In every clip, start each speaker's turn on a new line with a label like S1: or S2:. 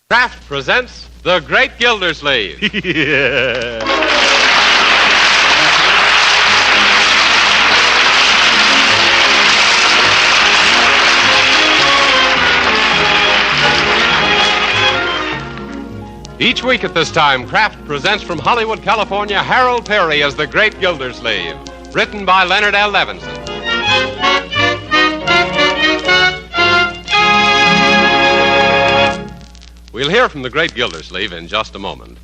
S1: Kraft presents The Great Gildersleeve.
S2: Yeah.
S1: Each week at this time, Kraft presents from Hollywood, California, Harold Peary as The Great Gildersleeve, written by Leonard L. Levinson. We'll hear from The Great Gildersleeve in just a moment.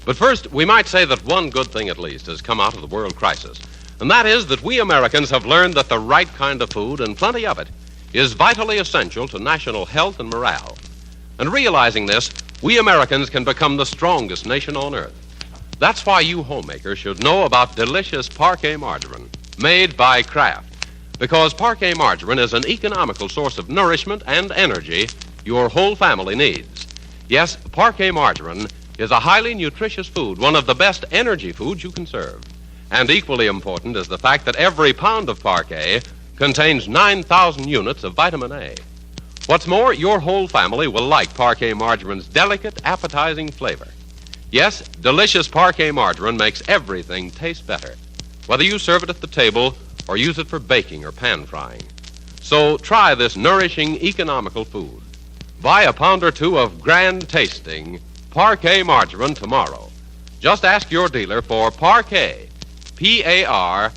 S1: But first, we might say that one good thing at least has come out of the world crisis, and that is that we Americans have learned that the right kind of food, and plenty of it, is vitally essential to national health and morale. And realizing this, we Americans can become the strongest nation on earth. That's why you homemakers should know about delicious Parquet margarine, made by Kraft. Because Parquet margarine is an economical source of nourishment and energy your whole family needs. Yes, Parquet margarine is a highly nutritious food, one of the best energy foods you can serve. And equally important is the fact that every pound of Parquet contains 9,000 units of vitamin A. What's more, your whole family will like Parquet margarine's delicate, appetizing flavor. Yes, delicious Parquet margarine makes everything taste better, whether you serve it at the table or use it for baking or pan frying. So try this nourishing, economical food. Buy a pound or two of grand-tasting Parquet margarine tomorrow. Just ask your dealer for Parquet, P-A-R-K-A-Y.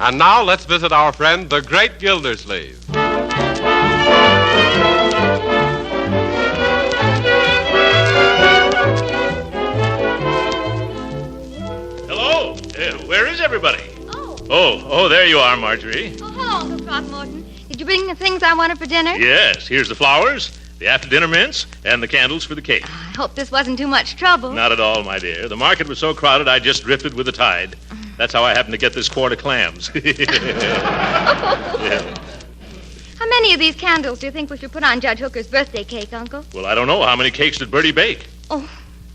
S1: And now let's visit our friend, the Great Gildersleeve.
S2: Hello. Where is everybody?
S3: Oh.
S2: Oh, there you are, Marjorie.
S3: Oh, hello, Uncle Throckmorton. Did you bring the things I wanted for dinner?
S2: Yes, here's the flowers, the after-dinner mints, and the candles for the cake.
S3: I hope this wasn't too much trouble.
S2: Not at all, my dear. The market was so crowded I just drifted with the tide. That's how I happened to get this quart of clams. Yeah.
S3: How many of these candles do you think we should put on Judge Hooker's birthday cake, Uncle?
S2: Well, I don't know. How many cakes did Birdie bake?
S3: Oh,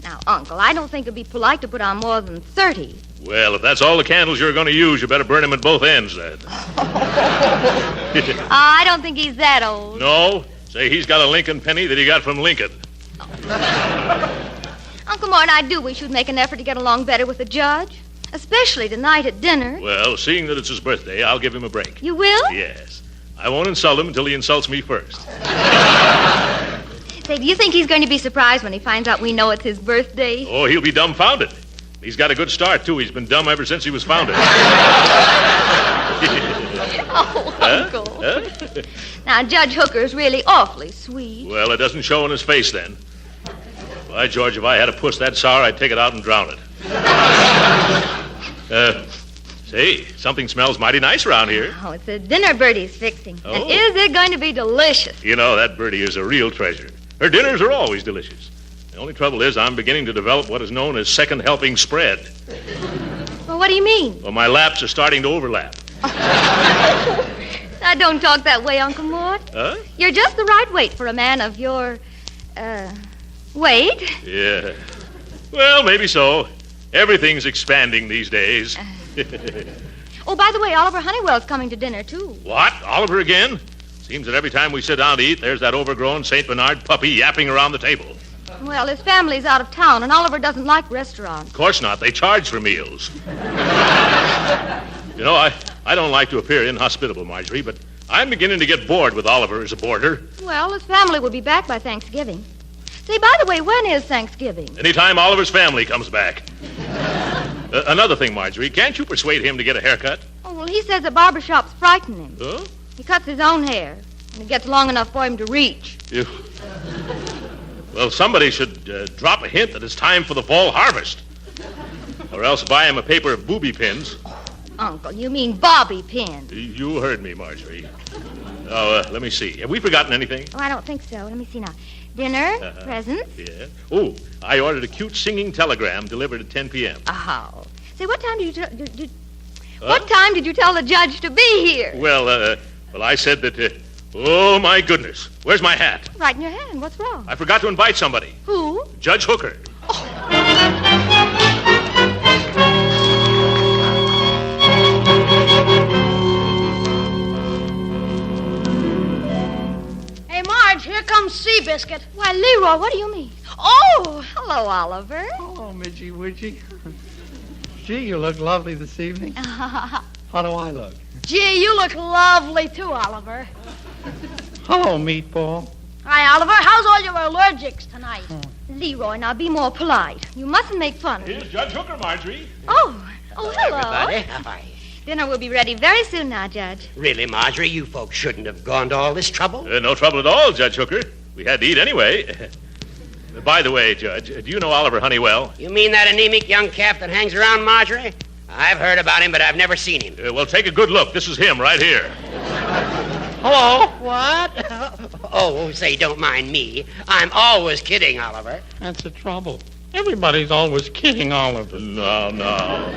S3: now, Uncle, I don't think it'd be polite to put on more than 30.
S2: Well, if that's all the candles you're going to use, you better burn them at both ends, then.
S3: I don't think he's that old.
S2: No? Say he's got a Lincoln penny that he got from Lincoln.
S3: Uncle Morton, I do wish you'd make an effort to get along better with the judge, especially tonight at dinner.
S2: Well, seeing that it's his birthday, I'll give him a break.
S3: You will?
S2: Yes. I won't insult him until he insults me first.
S3: Say, do you think he's going to be surprised when he finds out we know it's his birthday?
S2: Oh, he'll be dumbfounded. He's got a good start, too. He's been dumb ever since he was founded.
S3: Oh, Uncle.
S2: Huh?
S3: Now, Judge Hooker's really awfully sweet.
S2: Well, it doesn't show in his face, then. By George, if I had a puss that sour, I'd take it out and drown it. Say, something smells mighty nice around here.
S3: Oh, it's a dinner Birdie's fixing.
S2: Oh.
S3: And is it going to be delicious?
S2: You know, that Birdie is a real treasure. Her dinners are always delicious. The only trouble is I'm beginning to develop what is known as second helping spread.
S3: Well, what do you mean?
S2: Well, my laps are starting to overlap.
S3: Now, don't talk that way, Uncle Mort.
S2: Huh?
S3: You're just the right weight for a man of your, weight.
S2: Yeah. Well, maybe so. Everything's expanding these days.
S3: Oh, by the way, Oliver Honeywell's coming to dinner, too.
S2: What? Oliver again? Seems that every time we sit down to eat, there's that overgrown St. Bernard puppy yapping around the table.
S3: Well, his family's out of town, and Oliver doesn't like restaurants.
S2: Of course not. They charge for meals. You know, I don't like to appear inhospitable, Marjorie, but I'm beginning to get bored with Oliver as a boarder.
S3: Well, his family will be back by Thanksgiving. Say, by the way, when is Thanksgiving?
S2: Anytime Oliver's family comes back. Another thing, Marjorie, can't you persuade him to get a haircut?
S3: Oh, well, he says the barber shops frighten him.
S2: Huh?
S3: He cuts his own hair, and it gets long enough for him to reach.
S2: Well, somebody should drop a hint that it's time for the fall harvest. Or else buy him a paper of booby pins.
S3: Uncle, you mean bobby pins.
S2: You heard me, Marjorie. Oh, let me see. Have we forgotten anything?
S3: Oh, I don't think so. Let me see now. Dinner, presents.
S2: Yeah. Oh, I ordered a cute singing telegram delivered at 10 p.m.
S3: Oh. Say, what time did you what time did you tell the judge to be here?
S2: Well, I said that Oh, my goodness. Where's my hat?
S3: Right in your hand. What's wrong?
S2: I forgot to invite somebody.
S3: Who?
S2: Judge Hooker.
S3: Oh.
S4: some sea biscuit.
S3: Why, Leroy, what do you mean? Oh, hello, Oliver.
S5: Hello, Midgie Widgie. Gee, you look lovely this evening. How do I look?
S4: Gee, you look lovely too, Oliver.
S5: Hello, Meatball.
S4: Hi, Oliver. How's all your allergics tonight?
S3: Leroy, now be more polite. You mustn't make fun of me.
S2: Here's Judge Hooker, Marjorie.
S3: Oh, hello.
S6: Everybody. Hi.
S3: Dinner will be ready very soon now, Judge.
S6: Really, Marjorie, you folks shouldn't have gone to all this trouble.
S2: No trouble at all, Judge Hooker. We had to eat anyway. By the way, Judge, do you know Oliver Honeywell?
S6: You mean that anemic young calf that hangs around, Marjorie? I've heard about him, but I've never seen him.
S2: Well, take a good look. This is him right here.
S6: Hello? What? Oh, say, don't mind me. I'm always kidding, Oliver.
S5: That's the trouble. Everybody's always kidding Oliver.
S2: No.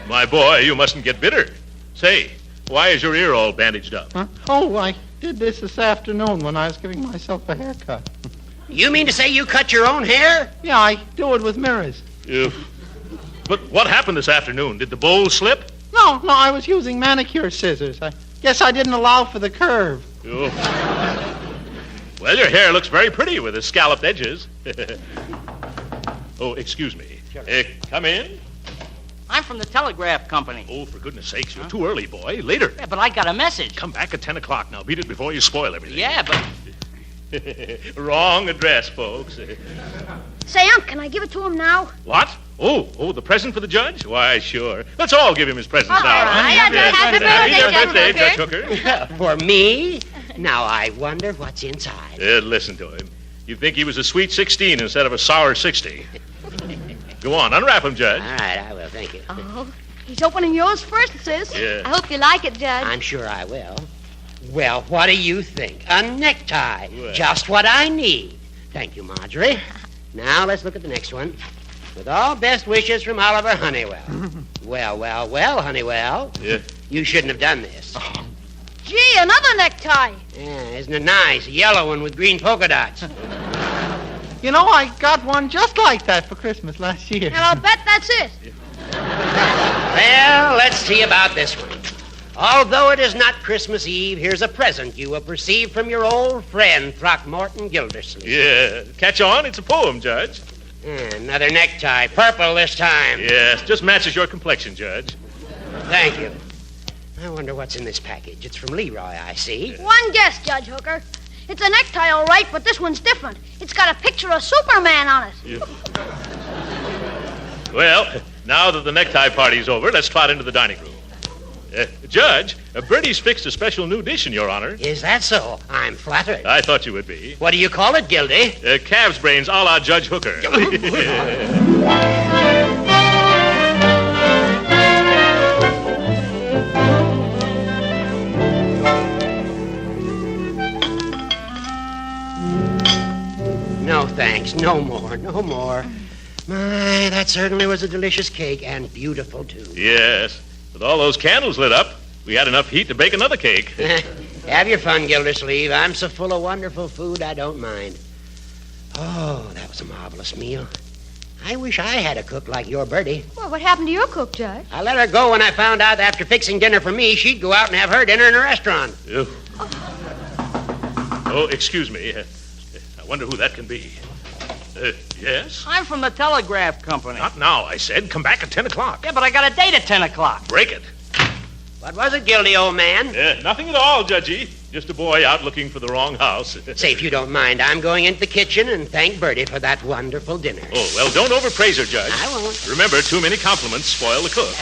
S2: My boy, you mustn't get bitter. Say, why is your ear all bandaged up?
S5: Huh? Oh, I did this afternoon when I was giving myself a haircut.
S6: You mean to say you cut your own hair?
S5: Yeah, I do it with mirrors.
S2: But what happened this afternoon? Did the bowl slip?
S5: No, I was using manicure scissors. I guess I didn't allow for the curve.
S2: Well, your hair looks very pretty with the scalloped edges. Oh, excuse me.
S6: Sure.
S2: Come in.
S7: I'm from the telegraph company.
S2: Oh, for goodness sakes, you're too early, boy. Later.
S7: Yeah, but I got a message.
S2: Come back at 10 o'clock now. Beat it before you spoil everything.
S7: Yeah, but...
S2: Wrong address, folks.
S4: Say, Unc, can I give it to him now?
S2: What? Oh, the present for the judge? Why, sure. Let's all give him his presents now.
S3: right.
S2: Happy birthday,
S3: Judge
S2: Judge Hooker.
S6: For me? Now I wonder what's inside.
S2: Listen to him. You'd think he was a sweet 16 instead of a sour 60. Go on, unwrap him, Judge.
S6: All right, I will, thank you.
S3: Oh,
S4: He's opening yours first, sis.
S2: Yeah.
S3: I hope you like it, Judge.
S6: I'm sure I will. Well, what do you think? A necktie.
S2: Well.
S6: Just what I need. Thank you, Marjorie. Now let's look at the next one. With all best wishes from Oliver Honeywell. Well, Honeywell.
S2: Yeah.
S6: You shouldn't have done this.
S4: Gee, another necktie.
S6: Yeah, isn't it nice? A yellow one with green polka dots.
S5: You know, I got one just like that for Christmas last year.
S4: And I'll bet that's it.
S6: Well, let's see about this one. Although it is not Christmas Eve, here's a present you will receive from your old friend, Throckmorton Gildersleeve.
S2: Yeah. Catch on? It's a poem, Judge.
S6: Another necktie, purple this time.
S2: Yes, just matches your complexion, Judge.
S6: Thank you. I wonder what's in this package. It's from Leroy, I see.
S4: One guess, Judge Hooker. It's a necktie, all right, but this one's different. It's got a picture of Superman on it.
S2: Well, now that the necktie party's over, let's trot into the dining room. Judge, Birdie's fixed a special new dish in your honor.
S6: Is that so? I'm flattered.
S2: I thought you would be.
S6: What do you call it, Gildy?
S2: Calves brains a la Judge Hooker.
S6: No, thanks. No more. My, that certainly was a delicious cake, and beautiful, too.
S2: Yes. With all those candles lit up, we had enough heat to bake another cake.
S6: Have your fun, Gildersleeve. I'm so full of wonderful food, I don't mind. Oh, that was a marvelous meal. I wish I had a cook like your Birdie.
S3: Well, what happened to your cook, Judge?
S6: I let her go when I found out that after fixing dinner for me, she'd go out and have her dinner in a restaurant.
S2: Oh, excuse me. I wonder who that can be. Yes?
S7: I'm from the telegraph company.
S2: Not now, I said. Come back at 10 o'clock.
S7: Yeah, but I got a date at 10 o'clock.
S2: Break it.
S6: What was it, Gildy, old man?
S2: Nothing at all, Judgy. Just a boy out looking for the wrong house.
S6: Say, if you don't mind, I'm going into the kitchen and thank Birdie for that wonderful dinner.
S2: Oh, well, don't overpraise her, Judge.
S6: I won't.
S2: Remember, too many compliments spoil the cook.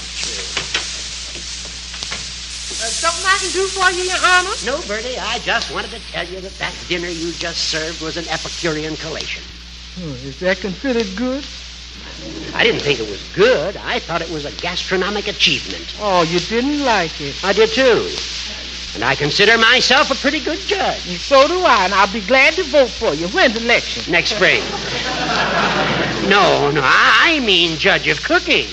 S5: Something I can do for you, Your Honor?
S6: No, Birdie, I just wanted to tell you that dinner you just served was an Epicurean collation.
S5: Is that considered good?
S6: I didn't think it was good. I thought it was a gastronomic achievement.
S5: Oh, you didn't like it.
S6: I did, too. And I consider myself a pretty good judge.
S5: And so do I, and I'll be glad to vote for you. When's the election?
S6: Next spring. No, I mean judge of cooking.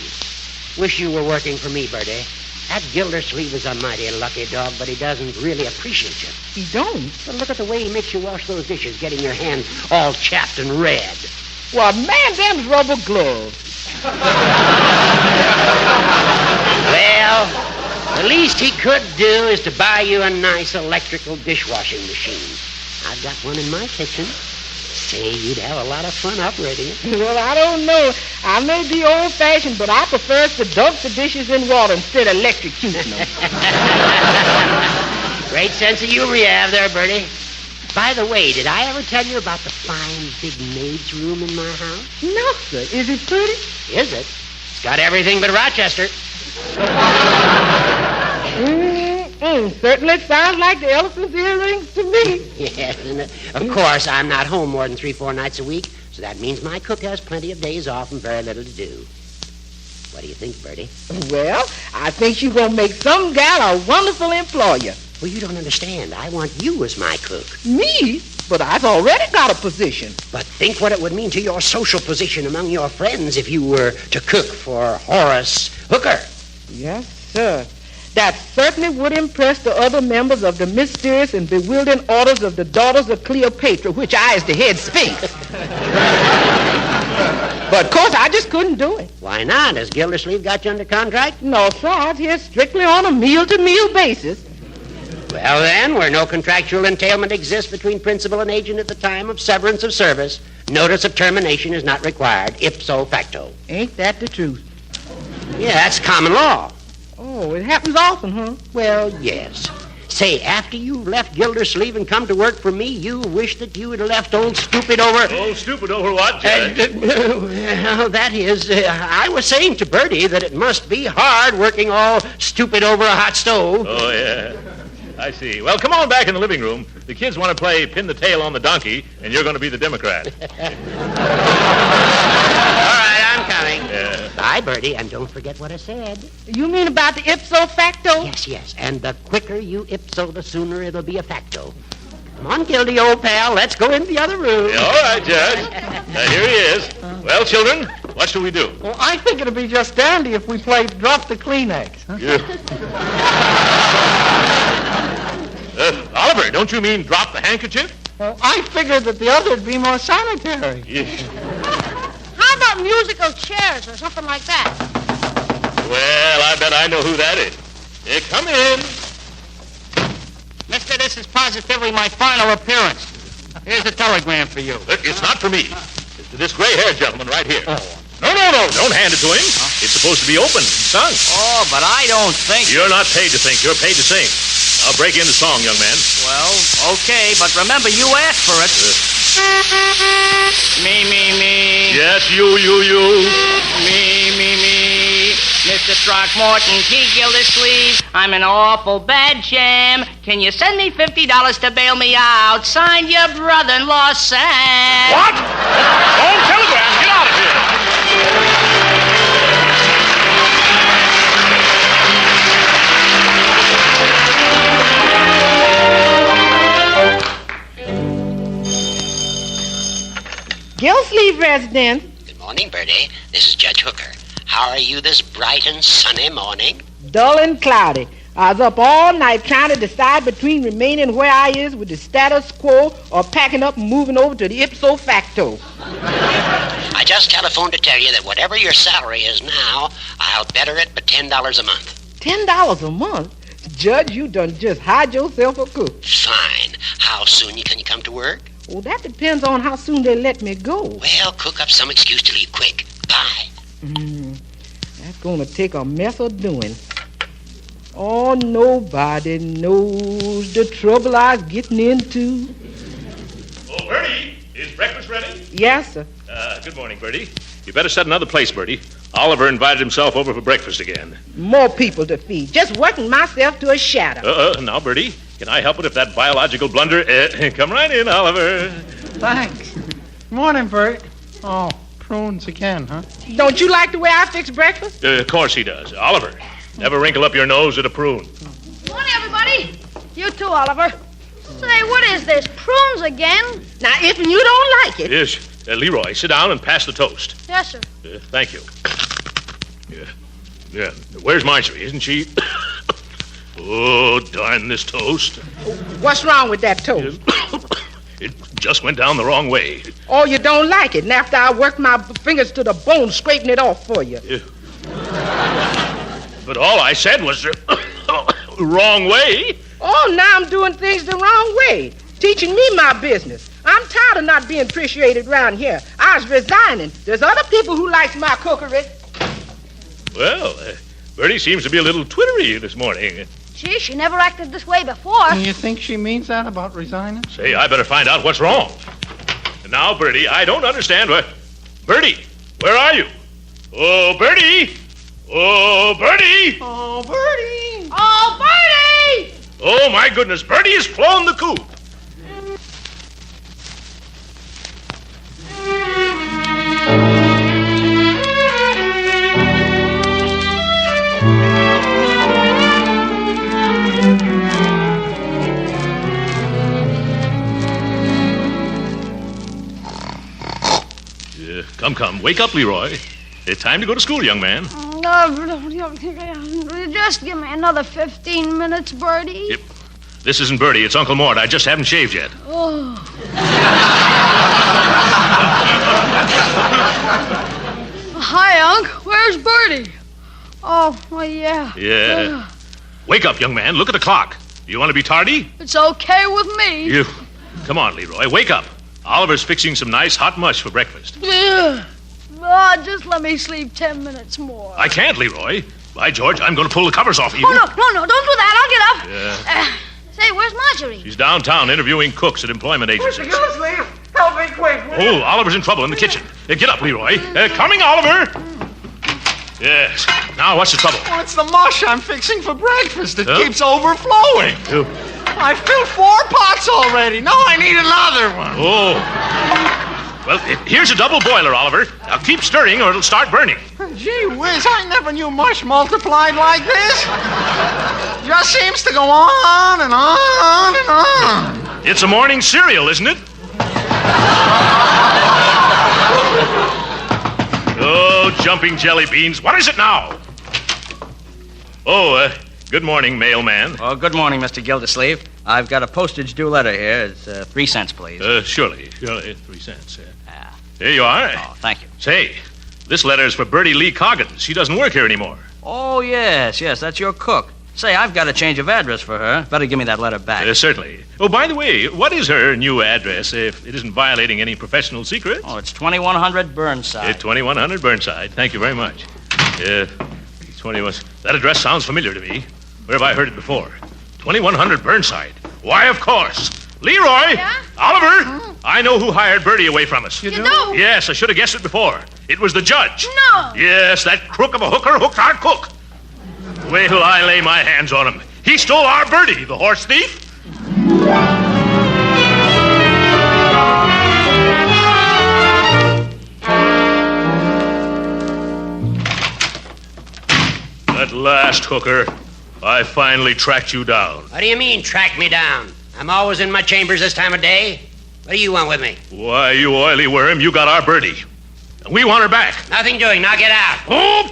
S6: Wish you were working for me, Birdie. That Gildersleeve is a mighty lucky dog, but he doesn't really appreciate you.
S5: He don't?
S6: But look at the way he makes you wash those dishes, getting your hands all chapped and red.
S5: Well, man, them's rubber gloves.
S6: Well, the least he could do is to buy you a nice electrical dishwashing machine. I've got one in my kitchen. Say, you'd have a lot of fun operating it.
S5: Well, I don't know. I may be old-fashioned, but I prefer to dunk the dishes in water instead of electrocuting them.
S6: Great sense of humor you have there, Birdie. By the way, did I ever tell you about the fine big maid's room in my house?
S5: No, sir. Is it pretty?
S6: Is it? It's got everything but Rochester.
S5: Certainly sounds like the elephant's earrings to me.
S6: Yes, and of course, I'm not home more than 3-4 nights a week, so that means my cook has plenty of days off and very little to do. What do you think, Birdie?
S5: Well, I think you're going to make some gal a wonderful employer.
S6: Well, you don't understand. I want you as my cook.
S5: Me? But I've already got a position.
S6: But think what it would mean to your social position among your friends if you were to cook for Horace Hooker.
S5: Yes, sir. That certainly would impress the other members of the mysterious and bewildering orders of the Daughters of Cleopatra, which I is the head sphinx. But, of course, I just couldn't do it.
S6: Why not? Has Gildersleeve got you under contract?
S5: No, sir. I'm here strictly on a meal-to-meal basis.
S6: Well, then, where no contractual entailment exists between principal and agent at the time of severance of service, notice of termination is not required, ipso facto.
S5: Ain't that the truth?
S6: Yeah, that's common law.
S5: Oh, it happens often, huh?
S6: Well, yes. Say, after you left Gildersleeve and come to work for me, you wish that you had left old Stupid over...
S2: Oh, stupid over what, Judge?
S6: Well, that is, I was saying to Birdie that it must be hard working all stupid over a hot stove.
S2: Oh, yeah. I see. Well, come on back in the living room. The kids want to play pin the tail on the donkey, and you're going to be the Democrat.
S6: All right, I'm coming.
S2: Yeah.
S6: Bye, Birdie, and don't forget what I said.
S5: You mean about the ipso facto?
S6: Yes, and the quicker you ipso, the sooner it'll be a facto. Come on, Gildy, old pal, let's go in the other room.
S2: Yeah, all right, Judge. Here he is. Well, children, what shall we do?
S5: Well, I think it'd be just dandy if we played Drop the Kleenex. Huh?
S2: Yeah. Oliver, don't you mean drop the handkerchief?
S5: Well, I figured that the other would be more sanitary.
S2: Yeah.
S4: How about musical chairs or something like that?
S2: Well, I bet I know who that is. Come in.
S7: Mister, this is positively my final appearance. Here's a telegram for you.
S2: Look, it's not for me. It's to this gray-haired gentleman right here. Oh. No. Don't hand it to him. Huh? It's supposed to be opened and sung.
S7: Oh, but I don't think...
S2: You're not paid to think. You're paid to sing. I'll break in the song, young man.
S7: Well, okay, but remember, you asked for it. Me.
S2: Yes, you.
S7: Me. Mr. Throckmorton P. Gildersleeve, I'm an awful bad jam. Can you send me $50 to bail me out? Signed, your brother-in-law, Sam.
S2: What? Home telegram. Get out of here.
S5: Gildersleeve residence.
S6: Good morning, Birdie. This is Judge Hooker. How are you this bright and sunny morning?
S5: Dull and cloudy. I was up all night trying to decide between remaining where I is with the status quo or packing up and moving over to the ipso facto.
S6: I just telephoned to tell you that whatever your salary is now, I'll better it by $10 a month.
S5: $10 a month? Judge, you done just hired yourself a cook.
S6: Fine. How soon can you come to work?
S5: Well, that depends on how soon they let me go.
S6: Well, cook up some excuse to leave quick. Bye.
S5: That's gonna take a mess of doing. Oh, nobody knows the trouble I was getting into.
S2: Oh, Birdie, is breakfast ready?
S5: Yes, sir.
S2: Good morning, Birdie. You better set another place, Birdie. Oliver invited himself over for breakfast again.
S5: More people to feed. Just working myself to a shadow.
S2: Now, Birdie, can I help it if that biological blunder... come right in, Oliver.
S5: Thanks. Morning, Bert. Oh, prunes again, huh? Don't you like the way I fix breakfast?
S2: Of course he does. Oliver, never wrinkle up your nose at a prune.
S4: Morning, everybody. You too, Oliver. Say, what is this? Prunes again?
S5: Now, if you don't like it...
S2: Yes. Leroy, sit down and pass the toast.
S4: Yes, sir.
S2: Thank you. Yeah. Where's Marjorie? Isn't she... Oh, darn this toast.
S5: What's wrong with that toast?
S2: It just went down the wrong way.
S5: Oh, you don't like it? And after I worked my fingers to the bone straightening it off for you.
S2: But all I said was wrong way.
S5: Oh, now I'm doing things the wrong way. teaching me my business. I'm tired of not being appreciated around here. I was resigning. There's other people who likes my cookery.
S2: Well, Birdie seems to be a little twittery this morning.
S4: Gee, she never acted this way before.
S8: You think she means that about resigning?
S2: Say, I better find out what's wrong. And now, Birdie, I don't understand what... Birdie, where are you? Oh, Birdie! Oh, Birdie!
S8: Oh, Birdie!
S4: Oh, Birdie!
S2: Oh, my goodness, Birdie has flown the coop. Come, wake up, Leroy. It's time to go to school, young man.
S4: Just give me another 15 minutes, Birdie.
S2: Yep. This isn't Birdie, it's Uncle Mort. I just haven't shaved yet.
S4: Oh. Hi, Unc. Where's Birdie? Oh, well, yeah.
S2: Yeah. Wake up, young man. Look at the clock. Do you want to be tardy?
S4: It's okay with me.
S2: Come on, Leroy. Wake up. Oliver's fixing some nice hot mush for breakfast.
S4: Oh, just let me sleep 10 minutes more.
S2: I can't, Leroy. By George, I'm going to pull the covers off of you.
S4: Oh, no, don't do that. I'll get up.
S2: Yeah.
S4: Say, where's Marjorie?
S2: She's downtown interviewing cooks at employment agencies.
S5: Mr. Gildersleeve, help me quick.
S2: Oh, Oliver's in trouble in the kitchen. Get up, Leroy. Coming, Oliver. Yes. Now, what's the trouble?
S8: Oh, it's the mush I'm fixing for breakfast. It
S2: Huh?
S8: keeps overflowing. I filled 4 pots already. Now I need another one.
S2: Oh. Well, here's a double boiler, Oliver. Now keep stirring or it'll start burning.
S8: Gee whiz, I never knew mush multiplied like this. Just seems to go on and on and on.
S2: It's a morning cereal, isn't it? Oh, jumping jelly beans. What is it now? Oh, good morning, mailman.
S9: Oh, good morning, Mr. Gildersleeve. I've got a postage due letter here. It's 3 cents, please.
S2: Surely. 3 cents. Here you are.
S9: Oh, thank you.
S2: Say, this letter is for Birdie Lee Coggins. She doesn't work here anymore.
S9: Oh, yes, that's your cook. Say, I've got a change of address for her. Better give me that letter back.
S2: Certainly. Oh, by the way, what is her new address, if it isn't violating any professional secrets?
S9: Oh, it's 2100 Burnside.
S2: 2100 Burnside. Thank you very much. 21. That address sounds familiar to me. Where have I heard it before? 2100 Burnside. Why, of course. Leroy!
S4: Yeah?
S2: Oliver! I know who hired Birdie away from us.
S4: You do?
S2: Yes, I should have guessed it before. It was the judge.
S4: No.
S2: Yes, that crook of a hooker hooked our cook. Wait till I lay my hands on him. He stole our Birdie, the horse thief. At last, hooker, I finally tracked you down.
S6: What do you mean, track me down? I'm always in my chambers this time of day. What do you want with me?
S2: Why, you oily worm, you got our Birdie. And we want her back.
S6: Nothing doing. Now get out.
S2: Oh!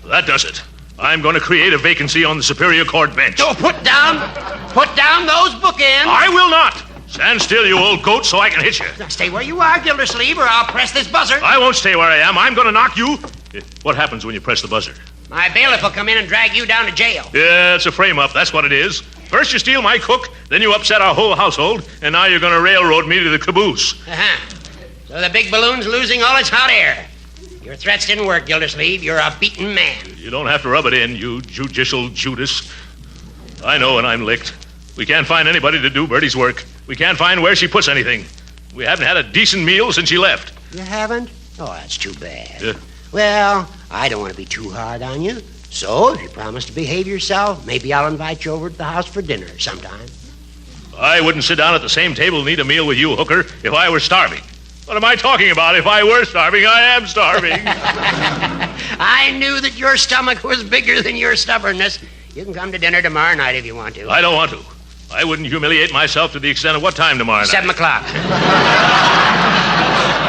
S2: That does it. I'm going to create a vacancy on the Superior Court bench.
S6: Oh, put down those bookends.
S2: I will not. Stand still, you old goat, so I can hit you.
S6: Now stay where you are, Gildersleeve, or I'll press this buzzer.
S2: I won't stay where I am. I'm going to knock you. What happens when you press the buzzer?
S6: My bailiff will come in and drag you down to jail.
S2: Yeah, it's a frame-up. That's what it is. First you steal my cook, then you upset our whole household, and now you're going to railroad me to the caboose.
S6: Uh-huh. So the big balloon's losing all its hot air. Your threats didn't work, Gildersleeve. You're a beaten man.
S2: You don't have to rub it in, you judicial Judas. I know when I'm licked. We can't find anybody to do Birdie's work. We can't find where she puts anything. We haven't had a decent meal since she left.
S6: You haven't? Oh, that's too bad.
S2: Yeah.
S6: Well, I don't want to be too hard on you. So, if you promise to behave yourself, maybe I'll invite you over to the house for dinner sometime.
S2: I wouldn't sit down at the same table and eat a meal with you, hooker, if I were starving. What am I talking about? If I were starving, I am starving.
S6: I knew that your stomach was bigger than your stubbornness. You can come to dinner tomorrow night if you want to.
S2: I don't want to. I wouldn't humiliate myself to the extent of what time tomorrow night?
S6: 7 o'clock.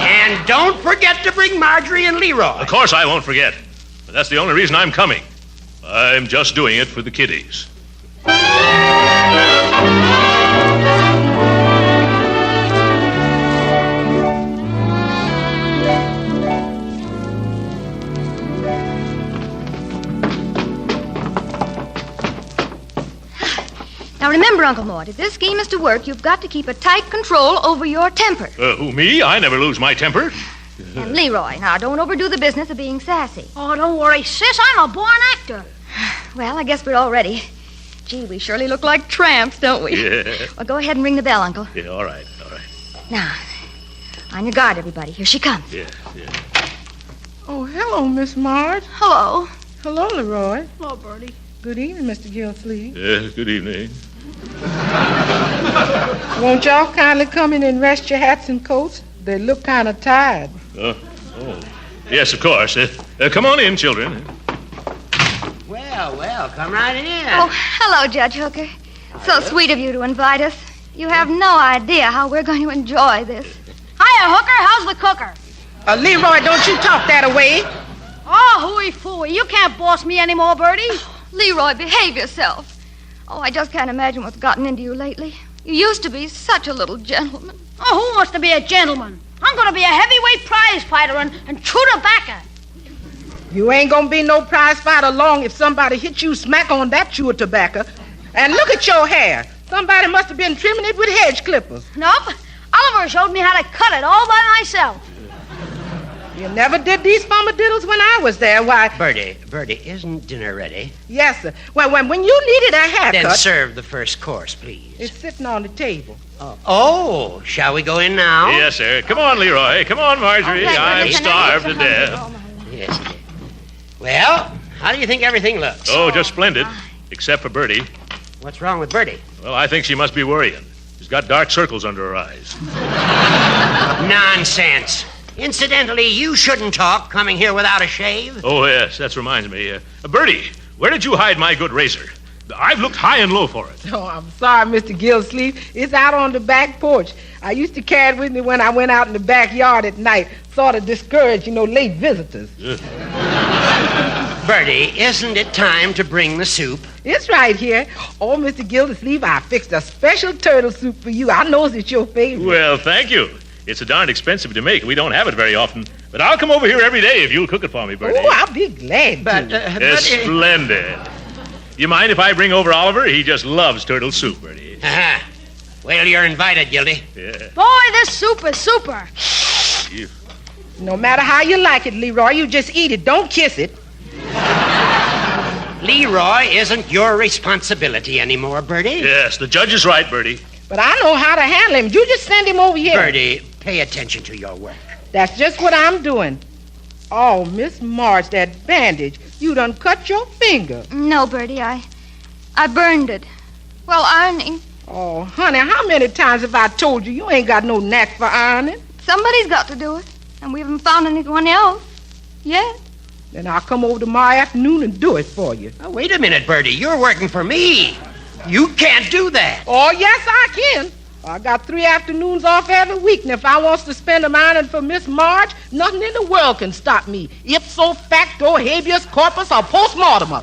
S6: And don't forget to bring Marjorie and Leroy.
S2: Of course I won't forget. But that's the only reason I'm coming. I'm just doing it for the kiddies.
S3: Now remember, Uncle Mort, if this scheme is to work, you've got to keep a tight control over your temper.
S2: Who, me? I never lose my temper.
S3: And Leroy, now don't overdo the business of being sassy.
S4: Oh, don't worry, sis. I'm a born actor.
S3: Well, I guess we're all ready. Gee, we surely look like tramps, don't we?
S2: Yeah.
S3: Well, go ahead and ring the bell, Uncle.
S2: Yeah, all right.
S3: Now, on your guard, everybody. Here she comes.
S2: Yeah.
S5: Oh, hello, Miss Marge.
S3: Hello.
S5: Hello, Leroy.
S4: Hello, Birdie.
S5: Good evening, Mr. Gildersleeve.
S2: Yes, good evening.
S5: Won't y'all kindly come in and rest your hats and coats? They look kind of tired.
S2: Oh. Yes, of course. Come on in, children.
S6: Well, come right in.
S3: Oh, hello, Judge Hooker. So sweet of you to invite us. You have no idea how we're going to enjoy this.
S4: Hiya, Hooker. How's the cooker?
S5: Leroy, don't you talk that away.
S4: Oh, hooey-fooey. You can't boss me anymore, Birdie.
S3: Leroy, behave yourself. Oh, I just can't imagine what's gotten into you lately. You used to be such a little gentleman.
S4: Oh, who wants to be a gentleman? I'm going to be a heavyweight prize fighter and chew tobacco.
S5: You ain't gonna be no prize fighter long if somebody hits you smack on that chew of tobacco. And look at your hair. Somebody must have been trimming it with hedge clippers.
S4: Nope. Oliver showed me how to cut it all by myself.
S5: You never did these farmadiddles when I was there. Why?
S6: Birdie, isn't dinner ready?
S5: Yes, sir. Well, when you needed a haircut...
S6: Then serve the first course, please.
S5: It's sitting on the table.
S6: Oh, shall we go in now?
S2: Yes, sir. Come on, Leroy. Come on, Marjorie.
S3: Okay,
S2: I'm
S3: Birdie,
S2: starved to death.
S6: Yes. Well, how do you think everything looks?
S2: Oh, just splendid. Except for Birdie.
S6: What's wrong with Birdie?
S2: Well, I think she must be worrying. She's got dark circles under her eyes.
S6: Nonsense. Incidentally, you shouldn't talk coming here without a shave.
S2: Oh, yes, that reminds me. Birdie, where did you hide my good razor? I've looked high and low for it.
S5: Oh, I'm sorry, Mr. Gildersleeve. It's out on the back porch. I used to carry it with me when I went out in the backyard at night. Sort of discourage, late visitors.
S6: Birdie, isn't it time to bring the soup?
S5: It's right here. Oh, Mr. Gildersleeve, I fixed a special turtle soup for you. I know it's your favorite.
S2: Well, thank you. It's a darned expensive to make. We don't have it very often. But I'll come over here every day if you'll cook it for me, Birdie.
S5: Oh, I'll be glad to.
S2: Splendid. You mind if I bring over Oliver? He just loves turtle soup, Birdie.
S6: Uh-huh. Well, you're invited, Gildy.
S2: Yeah.
S4: Boy, this soup is super.
S5: No matter how you like it, Leroy, you just eat it. Don't kiss it.
S6: Leroy isn't your responsibility anymore, Birdie.
S2: Yes, the judge is right, Birdie.
S5: But I know how to handle him. You just send him over here.
S6: Birdie, pay attention to your work.
S5: That's just what I'm doing. Oh, Miss Marge, that bandage. You done cut your finger.
S3: No, Birdie, I burned it. Well, ironing.
S5: Oh, honey, how many times have I told you ain't got no knack for ironing?
S3: Somebody's got to do it. And we haven't found anyone else yet.
S5: Then I'll come over tomorrow afternoon and do it for you.
S6: Oh, wait a minute, Birdie. You're working for me. You can't do that.
S5: Oh, yes, I can. I got 3 afternoons off every week, and if I wants to spend them ironing for Miss Marge, nothing in the world can stop me. Ipso facto, habeas corpus, or post-mortem.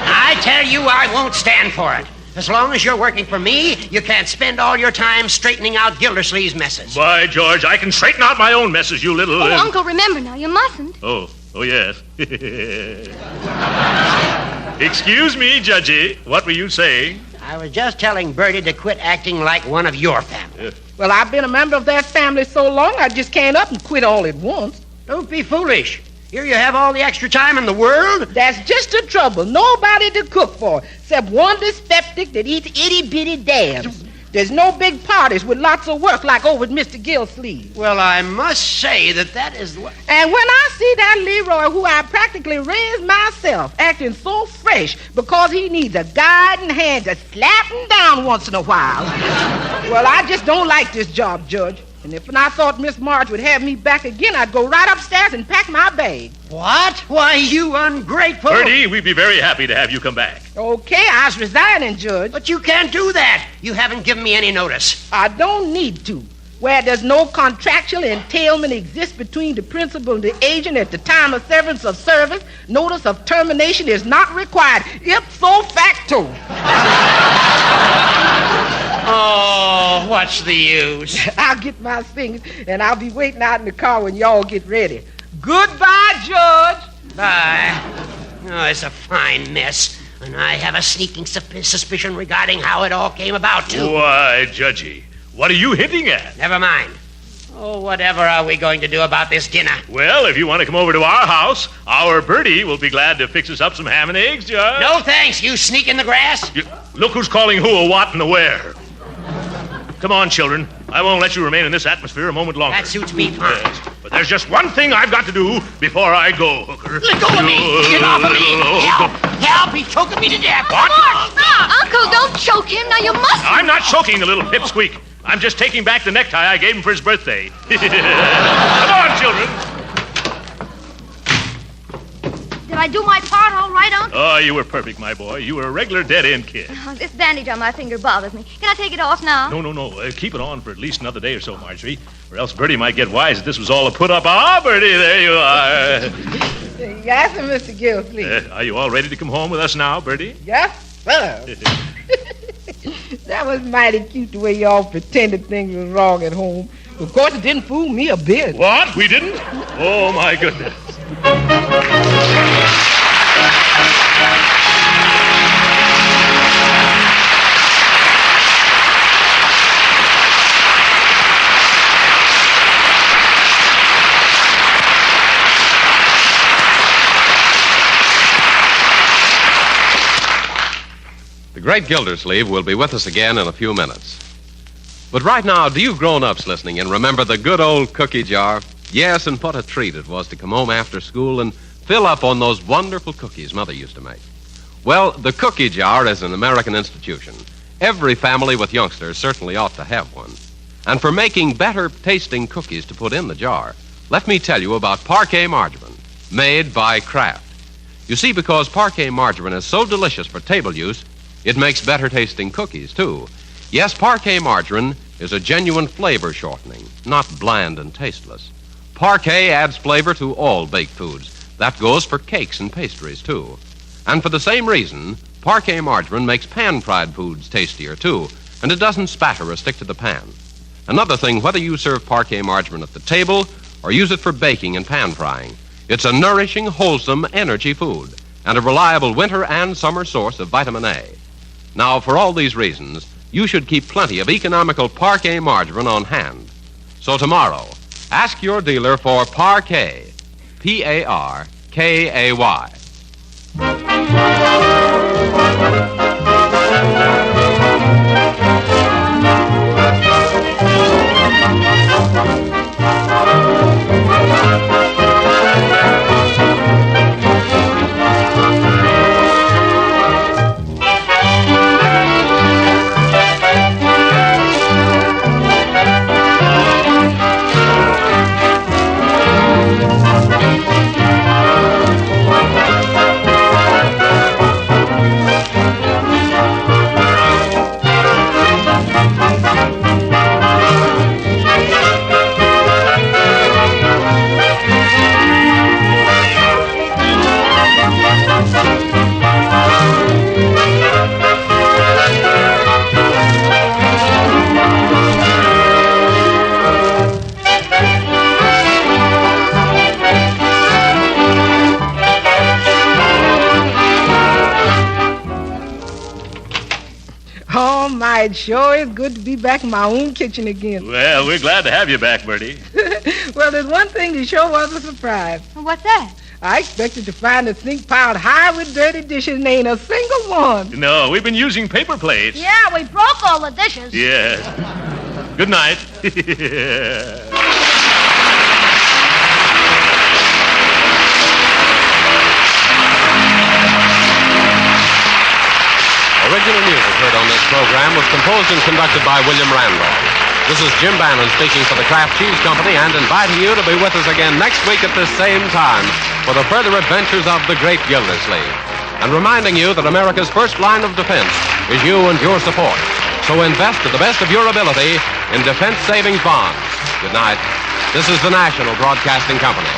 S6: I tell you, I won't stand for it. As long as you're working for me, you can't spend all your time straightening out Gildersleeve's messes.
S2: By George, I can straighten out my own messes, you little...
S3: Oh, Uncle, remember now, you mustn't.
S2: Oh, yes. Excuse me, Judgy. What were you saying?
S6: I was just telling Birdie to quit acting like one of your family.
S5: Well, I've been a member of that family so long, I just can't up and quit all at once.
S6: Don't be foolish. Here you have all the extra time in the world.
S5: That's just the trouble. Nobody to cook for, except one dyspeptic that eats itty-bitty dabs. There's no big parties with lots of work like over at Mr. Gildersleeve.
S6: Well, I must say that is what...
S5: And when I see that Leroy, who I practically raised myself, acting so fresh because he needs a guiding hand to slap him down once in a while, well, I just don't like this job, Judge. And if I thought Miss Marge would have me back again, I'd go right upstairs and pack my bag.
S6: What? Why, you ungrateful...
S2: Birdie, we'd be very happy to have you come back.
S5: Okay, I was resigning, Judge.
S6: But you can't do that. You haven't given me any notice.
S5: I don't need to. Where there's no contractual entailment exists between the principal and the agent at the time of severance of service, notice of termination is not required. Ipso facto.
S6: Oh, what's the use?
S5: I'll get my things, and I'll be waiting out in the car when y'all get ready. Goodbye, Judge.
S6: Bye. Oh, it's a fine mess. And I have a sneaking suspicion regarding how it all came about, too.
S2: Why, Judgy, what are you hinting at?
S6: Never mind. Oh, whatever are we going to do about this dinner?
S2: Well, if you want to come over to our house, our Birdie will be glad to fix us up some ham and eggs, Judge.
S6: No thanks, you sneak in the grass.
S2: Look who's calling who a what and a where. Come on, children. I won't let you remain in this atmosphere a moment longer.
S6: That suits me fine.
S2: Yes, but there's just one thing I've got to do before I go, Hooker.
S6: Let go of me! Get off of me! Help! Help! He's choking me to death!
S2: What?
S3: Uncle, don't choke him. Now, you must.
S2: I'm not choking the little pipsqueak. I'm just taking back the necktie I gave him for his birthday. Come on, children.
S4: Did I do my part all right, Uncle?
S2: Oh, you were perfect, my boy. You were a regular dead-end kid.
S3: Oh, this bandage on my finger bothers me. Can I take it off now?
S2: No. Keep it on for at least another day or so, Marjorie, or else Birdie might get wise that this was all a put-up. Ah, Birdie, there you are.
S5: Yes, sir, Mr. Gildersleeve.
S2: Are you all ready to come home with us now, Birdie?
S5: Yes, sir. That was mighty cute the way y'all pretended things was wrong at home. Of course, it didn't fool me a bit.
S2: What? We didn't? Oh, my goodness.
S1: The Great Gildersleeve will be with us again in a few minutes. But right now, do you grown-ups listening and remember the good old cookie jar? Yes, and what a treat it was to come home after school and fill up on those wonderful cookies Mother used to make. Well, the cookie jar is an American institution. Every family with youngsters certainly ought to have one. And for making better-tasting cookies to put in the jar, let me tell you about Parquet margarine, made by Kraft. You see, because Parquet margarine is so delicious for table use, it makes better-tasting cookies, too. Yes, Parquet margarine is a genuine flavor shortening, not bland and tasteless. Parquet adds flavor to all baked foods. That goes for cakes and pastries, too. And for the same reason, Parquet margarine makes pan-fried foods tastier, too, and it doesn't spatter or stick to the pan. Another thing, whether you serve Parquet margarine at the table or use it for baking and pan frying, it's a nourishing, wholesome energy food and a reliable winter and summer source of vitamin A. Now, for all these reasons, you should keep plenty of economical Parquet margarine on hand. So tomorrow, ask your dealer for Parquet, P-A-R-K-A-Y.
S5: It sure is good to be back in my own kitchen again.
S2: Well, we're glad to have you back, Birdie.
S5: Well, there's one thing that sure was a surprise.
S3: What's that?
S5: I expected to find the sink piled high with dirty dishes and ain't a single one.
S2: No, we've been using paper plates.
S4: Yeah, we broke all the dishes.
S2: Yes. Good night.
S1: Original music heard on this program was composed and conducted by William Randolph. This is Jim Bannon speaking for the Kraft Cheese Company and inviting you to be with us again next week at this same time for the further adventures of the Great Gildersleeve. And reminding you that America's first line of defense is you and your support. So invest to the best of your ability in defense savings bonds. Good night. This is the National Broadcasting Company.